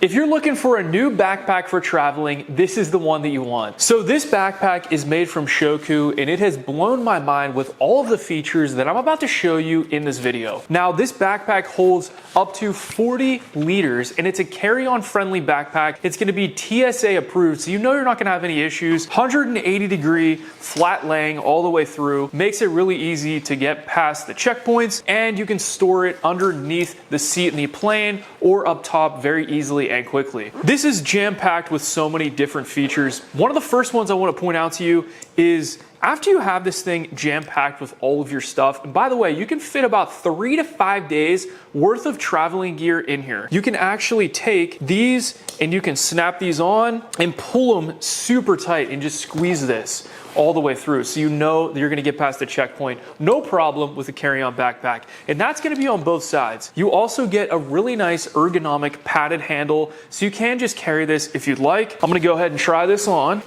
If you're looking for a new backpack for traveling, this is the one that you want. So this backpack is made from SHOWKOO and it has blown my mind with all of the features that I'm about to show you in this video. Now this backpack holds up to 40 liters and it's a carry-on friendly backpack. It's gonna be TSA approved, so you know you're not gonna have any issues. 180-degree flat laying all the way through, makes it really easy to get past the checkpoints, and you can store it underneath the seat in the plane or up top very easily and quickly. This is jam-packed with so many different features. One of the first ones I want to point out to you is after you have this thing jam-packed with all of your stuff, and by the way, you can fit about 3 to 5 days worth of traveling gear in here. You can actually take these and you can snap these on and pull them super tight and just squeeze this all the way through, so you know that you're gonna get past the checkpoint, no problem with a carry-on backpack. And that's gonna be on both sides. You also get a really nice ergonomic padded handle, so you can just carry this if you'd like. I'm gonna go ahead and try this on.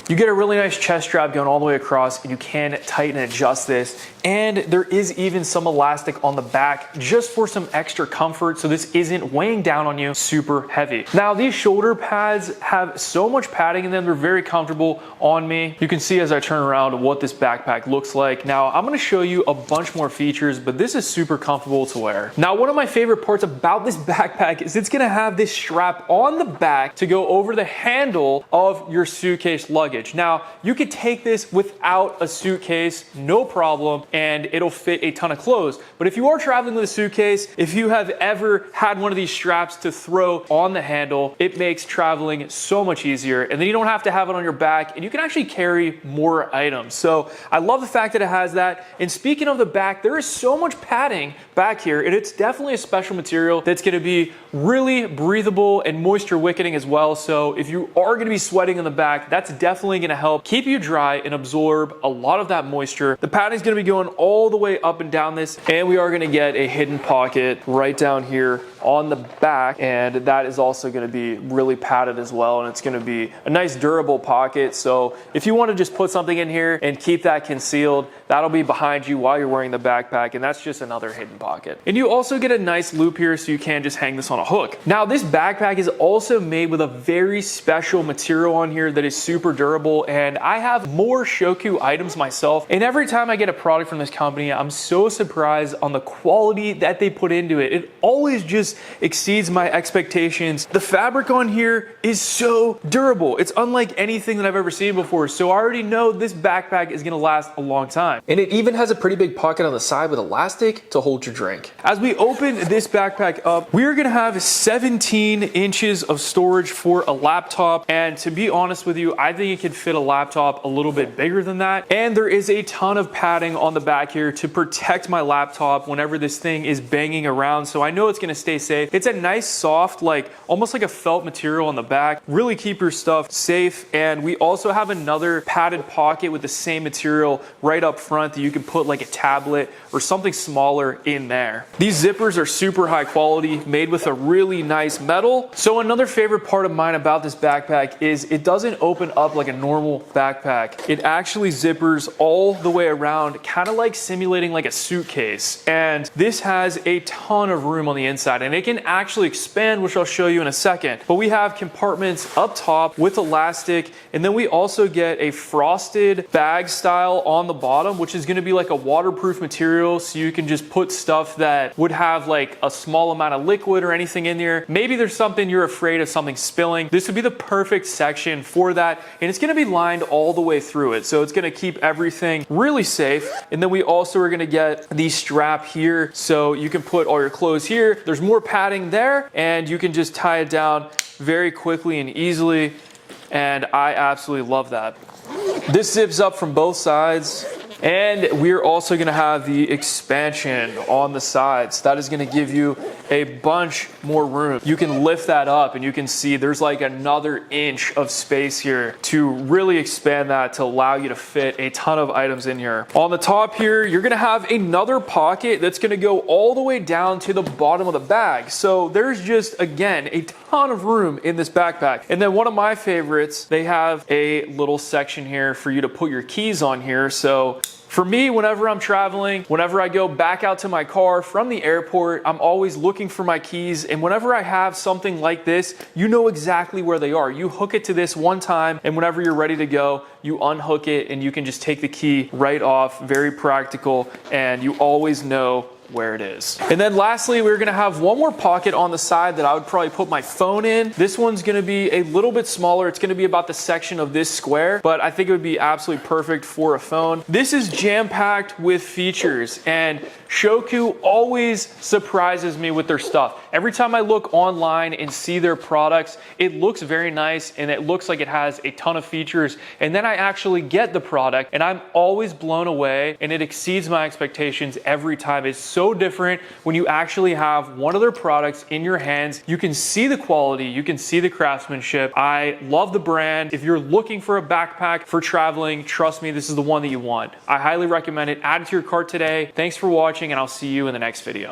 You get a really nice chest strap going all the way across, and you can tighten and adjust this. And there is even some elastic on the back just for some extra comfort, so this isn't weighing down on you super heavy. Now these shoulder pads have so much padding in them, they're very comfortable on me. You can see as I turn around what this backpack looks like. Now I'm gonna show you a bunch more features, but this is super comfortable to wear. Now one of my favorite parts about this backpack is it's gonna have this strap on the back to go over the handle of your suitcase luggage. Now, you could take this without a suitcase, no problem, and it'll fit a ton of clothes. But if you are traveling with a suitcase, if you have ever had one of these straps to throw on the handle, it makes traveling so much easier. And then you don't have to have it on your back, and you can actually carry more items. So I love the fact that it has that. And speaking of the back, there is so much padding back here, and it's definitely a special material that's gonna be really breathable and moisture wicking as well. So if you are gonna be sweating in the back, that's definitely gonna help keep you dry and absorb a lot of that moisture. The padding is gonna be going all the way up and down this, and we are gonna get a hidden pocket right down here on the back, and that is also gonna be really padded as well, and it's gonna be a nice durable pocket. So if you wanna just put something in here and keep that concealed, that'll be behind you while you're wearing the backpack, and that's just another hidden pocket. And you also get a nice loop here, so you can just hang this on a hook. Now this backpack is also made with a very special material on here that is super durable, and I have more SHOWKOO items myself, and every time I get a product from this company, I'm so surprised on the quality that they put into it. It always just exceeds my expectations. The fabric on here is so durable. It's unlike anything that I've ever seen before, so I already know this backpack is gonna last a long time. And it even has a pretty big pocket on the side with elastic to hold your drink. As we open this backpack up, we're gonna have 17 inches of storage for a laptop, and to be honest with you, I think it could fit a laptop a little bit bigger than that. And there is a ton of padding on the back here to protect my laptop whenever this thing is banging around, so I know it's gonna stay safe. It's a nice soft, like almost like a felt material on the back, really keep your stuff safe. And we also have another padded pocket with the same material right up front that you can put like a tablet or something smaller in there. These zippers are super high quality, made with a really nice metal. So another favorite part of mine about this backpack is it doesn't open up like a normal backpack. It actually zippers all the way around, kind of like simulating like a suitcase. And this has a ton of room on the inside, and it can actually expand, which I'll show you in a second. But we have compartments up top with elastic, and then we also get a frosted bag style on the bottom, which is gonna be like a waterproof material, so you can just put stuff that would have like a small amount of liquid or anything in there. Maybe there's something you're afraid of something spilling. This would be the perfect section for that, and it's gonna be lined all the way through it, so it's gonna keep everything really safe. And then we also are gonna get the strap here, so you can put all your clothes here. There's more padding there, and you can just tie it down very quickly and easily, and I absolutely love that. This zips up from both sides, and we're also gonna have the expansion on the sides. That is gonna give you a bunch more room. You can lift that up and you can see there's like another inch of space here to really expand that to allow you to fit a ton of items in here. On the top here, you're gonna have another pocket that's gonna go all the way down to the bottom of the bag. So there's just, again, a ton of room in this backpack. And then one of my favorites, they have a little section here for you to put your keys on here. So For me, whenever I'm traveling, whenever I go back out to my car from the airport, I'm always looking for my keys. And whenever I have something like this, you know exactly where they are. You hook it to this one time, and whenever you're ready to go, you unhook it and you can just take the key right off. Very practical, and you always know where it is. And then lastly, we're gonna have one more pocket on the side that I would probably put my phone in. This one's gonna be a little bit smaller. It's gonna be about the section of this square, but I think it would be absolutely perfect for a phone. This is jam-packed with features, and SHOWKOO always surprises me with their stuff. Every time I look online and see their products, it looks very nice and it looks like it has a ton of features. And then I actually get the product and I'm always blown away, and it exceeds my expectations every time. It's so different when you actually have one of their products in your hands. You can see the quality, you can see the craftsmanship. I love the brand. If you're looking for a backpack for traveling, trust me, this is the one that you want. I highly recommend it. Add it to your cart today. Thanks for watching, and I'll see you in the next video.